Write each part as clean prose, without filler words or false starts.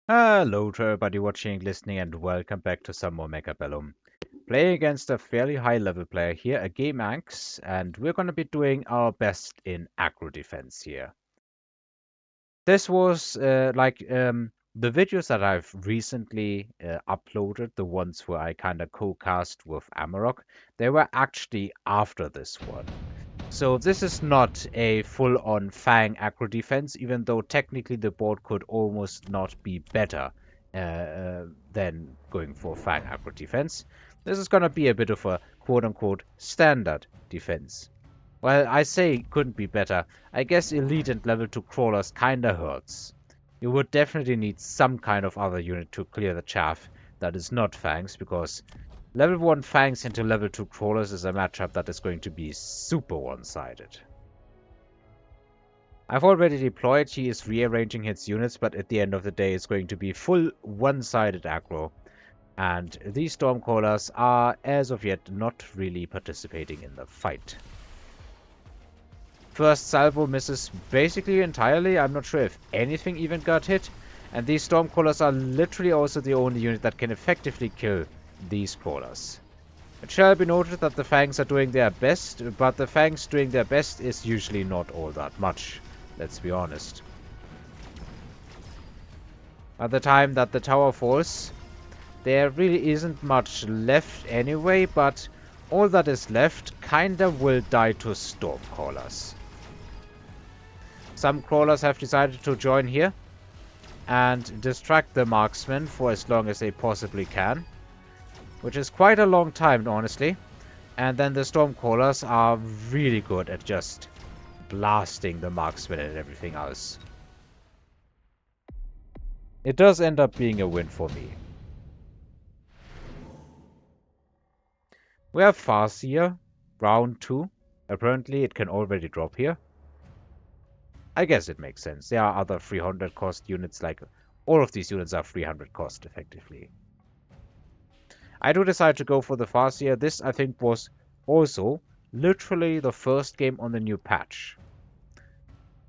Hello to everybody watching, listening, and welcome back to some more Mechabellum. Playing against a fairly high level player here, a Game Axe, and we're going to be doing our best in aggro defense here. This was the videos that I've recently uploaded, the ones where I kind of co-cast with Amarok, they were actually after this one. So this is not a full-on Fang aggro defense, even though technically the board could almost not be better than going for Fang aggro defense. This is going to be a bit of a quote-unquote standard defense. Well, I say couldn't be better. I guess elite and level 2 crawlers kinda hurts. You would definitely need some kind of other unit to clear the chaff that is not Fangs, because level 1 Fangs into level 2 crawlers is a matchup that is going to be super one-sided. I've already deployed, he is rearranging his units, but at the end of the day it's going to be full one-sided aggro. And these Stormcallers are, as of yet, not really participating in the fight. First salvo misses basically entirely. I'm not sure if anything even got hit. And these Stormcallers are literally also the only unit that can effectively kill these crawlers. It shall be noted that the Fangs are doing their best, but the Fangs doing their best is usually not all that much. Let's be honest. By the time that the tower falls, there really isn't much left anyway, but all that is left kinda will die to Stormcallers. Some crawlers have decided to join here and distract the marksmen for as long as they possibly can, which is quite a long time, honestly. And then the Stormcallers are really good at just blasting the marksmen and everything else. It does end up being a win for me. We have Farseer, round 2. Apparently it can already drop here. I guess it makes sense. There are other 300 cost units, like all of these units are 300 cost effectively. I do decide to go for the Farseer. This, I think, was also literally the first game on the new patch.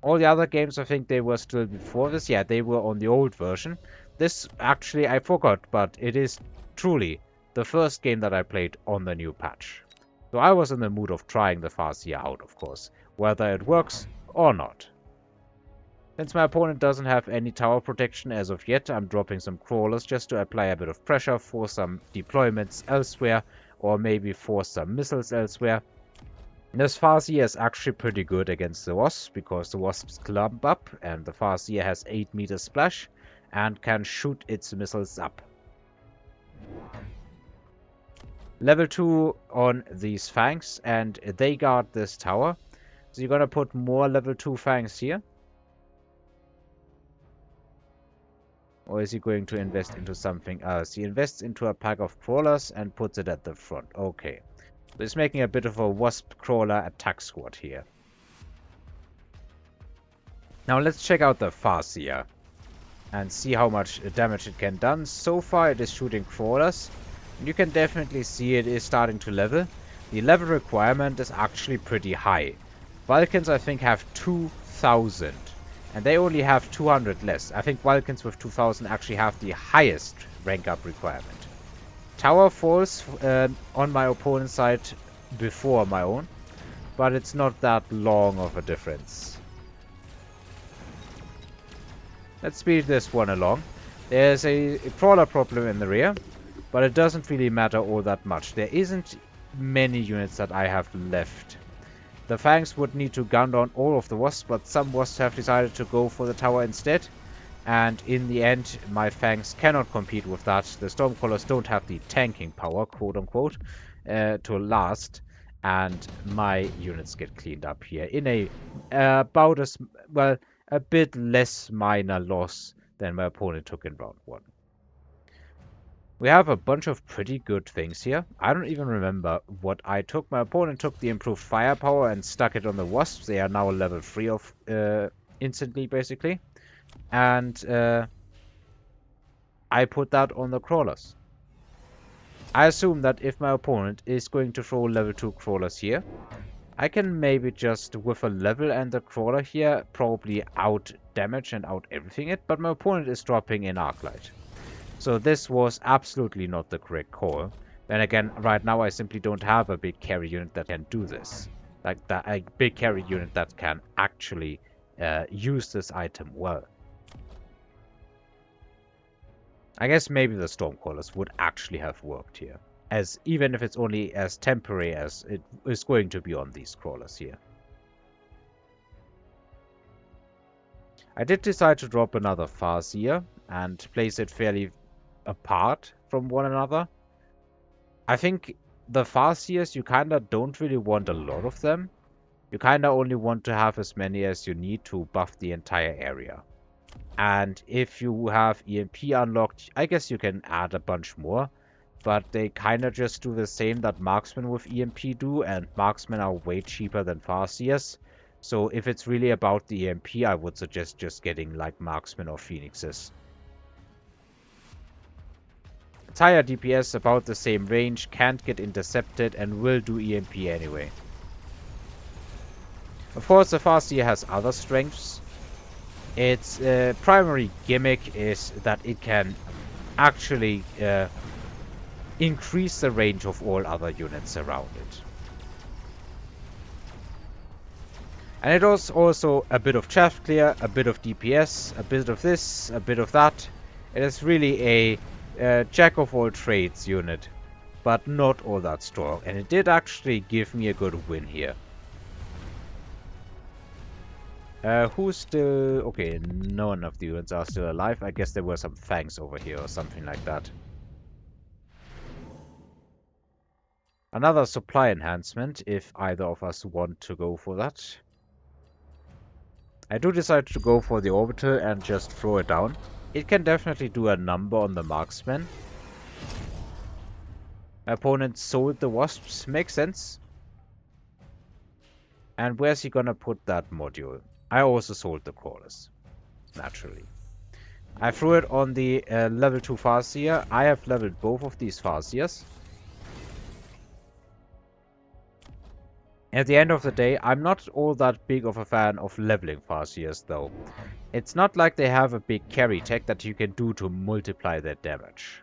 All the other games, I think they were still before this. Yeah, they were on the old version. This, actually, I forgot, but it is truly the first game that I played on the new patch. So I was in the mood of trying the Farseer out, of course, whether it works or not. Since my opponent doesn't have any tower protection as of yet, I'm dropping some crawlers just to apply a bit of pressure for some deployments elsewhere, or maybe for some missiles elsewhere. This Farseer is actually pretty good against the Wasps, because the Wasps clump up, and the Farseer has 8 meters splash, and can shoot its missiles up. Level 2 on these Fangs, and they guard this tower. So you're gonna put more level 2 Fangs here. Or is he going to invest into something else? He invests into a pack of crawlers and puts it at the front. Okay. So he's making a bit of a wasp crawler attack squad here. Now let's check out the Farseer and see how much damage it can do. So far it is shooting crawlers. You can definitely see it is starting to level. The level requirement is actually pretty high. Vulcans, I think, have 2,000. And they only have 200 less. I think Vulcans with 2000 actually have the highest rank up requirement. Tower falls on my opponent's side before my own, but it's not that long of a difference. Let's speed this one along. There's a crawler problem in the rear, but it doesn't really matter all that much. There isn't many units that I have left. The Fangs would need to gun down all of the Wasps, but some Wasps have decided to go for the tower instead. And in the end, my Fangs cannot compete with that. The Stormcallers don't have the tanking power, quote-unquote, to last. And my units get cleaned up here in a about as, well, a bit less minor loss than my opponent took in round 1. We have a bunch of pretty good things here. I don't even remember what I took. My opponent took the improved firepower and stuck it on the Wasps. They are now level 3 of instantly, basically. And I put that on the crawlers. I assume that if my opponent is going to throw level 2 crawlers here, I can maybe just, with a level and a crawler here, probably out damage and out everything it, but my opponent is dropping in Arclight. So this was absolutely not the correct call. Then again, right now I simply don't have a big carry unit that can do this. Like that, a big carry unit that can actually use this item well. I guess maybe the Stormcallers would actually have worked here, as even if it's only as temporary as it is going to be on these crawlers here. I did decide to drop another Farseer and place it fairly apart from one another. I think the Farseers, you kinda don't really want a lot of them. You kinda only want to have as many as you need to buff the entire area. And if you have EMP unlocked, I guess you can add a bunch more. But they kinda just do the same that marksmen with EMP do, and marksmen are way cheaper than Farseers. So if it's really about the EMP, I would suggest just getting like marksmen or phoenixes. It's higher DPS, about the same range, can't get intercepted, and will do EMP anyway. Of course, the Farseer has other strengths. Its primary gimmick is that it can actually increase the range of all other units around it. And it was also a bit of chaff clear, a bit of DPS, a bit of this, a bit of that. It is really a jack of all trades unit, but not all that strong. And it did actually give me a good win here. Who's still... Okay, none of the units are still alive. I guess there were some fangs over here or something like that. Another supply enhancement, if either of us want to go for that. I do decide to go for the orbital and just throw it down. It can definitely do a number on the marksman. My opponent sold the wasps, makes sense. And where's he gonna put that module? I also sold the crawlers, naturally. I threw it on the level 2 Farseer. I have leveled both of these Farseers. At the end of the day, I'm not all that big of a fan of leveling Farseers, though. It's not like they have a big carry tech that you can do to multiply their damage.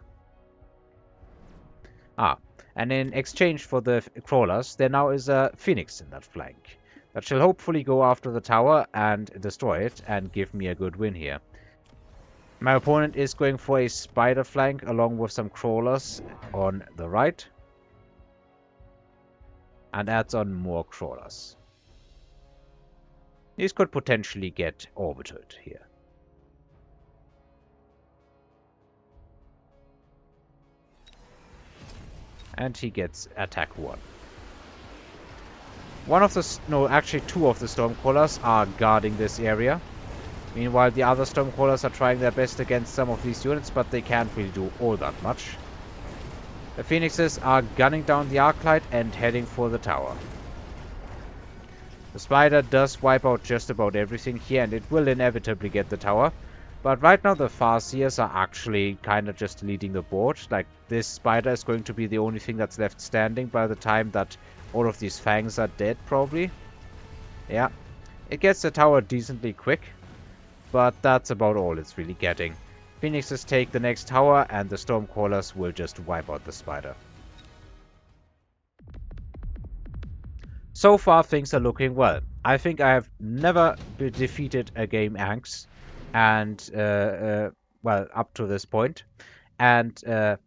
And in exchange for the crawlers, there now is a phoenix in that flank. That shall hopefully go after the tower and destroy it and give me a good win here. My opponent is going for a spider flank along with some crawlers on the right. And adds on more crawlers. These could potentially get orbited here. And he gets attack 1. Actually 2 of the Stormcallers are guarding this area. Meanwhile, the other Stormcallers are trying their best against some of these units, but they can't really do all that much. The Phoenixes are gunning down the Arclight and heading for the tower. The Spider does wipe out just about everything here, and it will inevitably get the tower. But right now the Farseers are actually kind of just leading the board. Like, this Spider is going to be the only thing that's left standing by the time that all of these fangs are dead, probably. Yeah, it gets the tower decently quick, but that's about all it's really getting. Phoenixes take the next tower, and the Stormcallers will just wipe out the Spider. So far, things are looking well. I think I have never defeated a game Anx, and, well, up to this point. And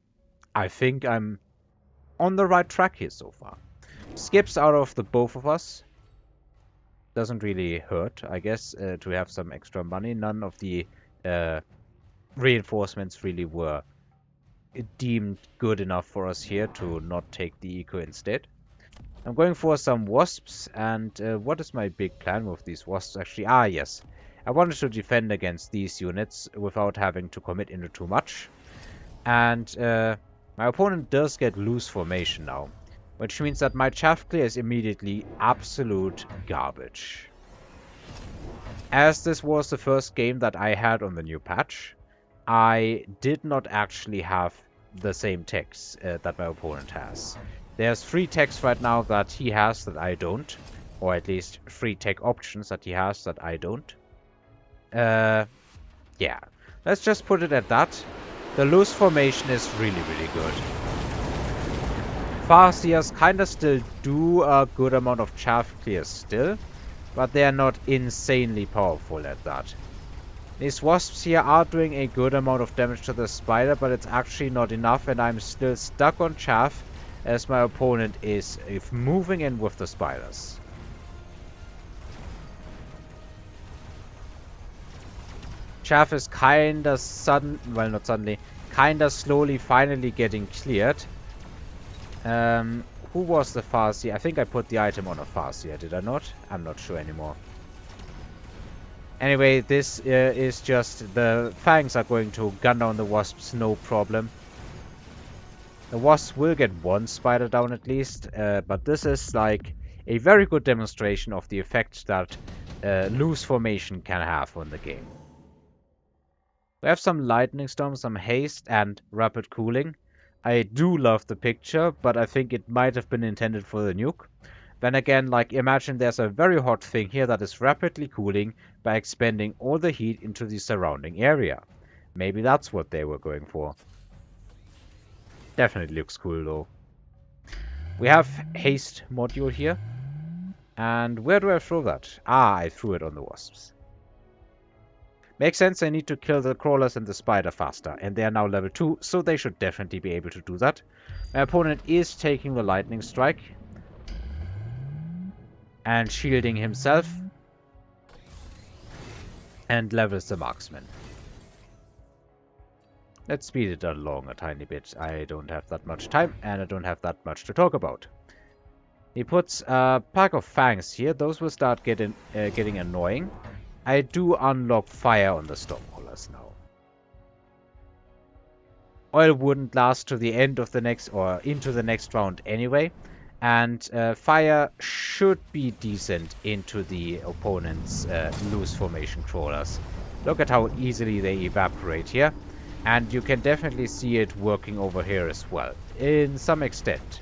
I think I'm on the right track here so far. Skips out of the both of us. Doesn't really hurt, I guess, to have some extra money. None of the reinforcements really were deemed good enough for us here to not take the eco instead. I'm going for some wasps, and what is my big plan with these wasps actually? Yes. I wanted to defend against these units without having to commit into too much. And my opponent does get loose formation now, which means that my chaff clear is immediately absolute garbage. As this was the first game that I had on the new patch, I did not actually have the same techs that my opponent has. There's 3 techs right now that he has that I don't. Or at least 3 tech options that he has that I don't. Yeah. Let's just put it at that. The loose formation is really, really good. Farseers kinda still do a good amount of chaff clear still, but they are not insanely powerful at that. These wasps here are doing a good amount of damage to the spider, but it's actually not enough, and I'm still stuck on chaff as my opponent is moving in with the spiders. Chaff is kinda not suddenly, kinda slowly finally getting cleared. Who was the Farseer? I think I put the item on a Farseer, did I not? I'm not sure anymore. Anyway, this is just the fangs are going to gun down the wasps, no problem. The wasps will get one spider down at least, but this is like a very good demonstration of the effect that loose formation can have on the game. We have some lightning storm, some haste, and rapid cooling. I do love the picture, but I think it might have been intended for the nuke. Then again, like, imagine there's a very hot thing here that is rapidly cooling by expanding all the heat into the surrounding area. Maybe that's what they were going for. Definitely looks cool though. We have haste module here. And where do I throw that? Ah, I threw it on the wasps. Makes sense, I need to kill the crawlers and the spider faster, and they are now level 2, so they should definitely be able to do that. My opponent is taking the lightning strike and shielding himself, and levels the marksman. Let's speed it along a tiny bit. I don't have that much time, and I don't have that much to talk about. He puts a pack of fangs here. Those will start getting annoying. I do unlock fire on the stormcrawlers now. Oil wouldn't last to the end of the next or into the next round anyway, and fire should be decent into the opponent's loose formation crawlers. Look at how easily they evaporate here, and you can definitely see it working over here as well, in some extent.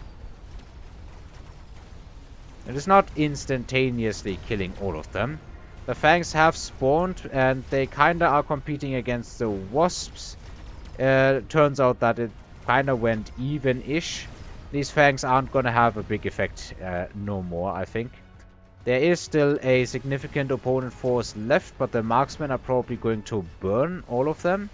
It is not instantaneously killing all of them. The fangs have spawned, and they kinda are competing against the wasps. Turns out that it kinda went even-ish. These fangs aren't gonna have a big effect no more, I think. There is still a significant opponent force left, but the marksmen are probably going to burn all of them.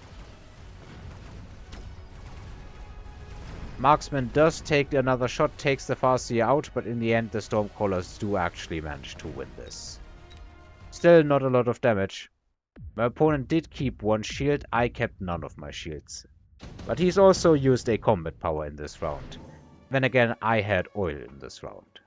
Marksman does take another shot, takes the Farseer out, but in the end the Stormcrawlers do actually manage to win this. Still not a lot of damage. My opponent did keep one shield, I kept none of my shields. But he's also used a combat power in this round. Then again, I had oil in this round.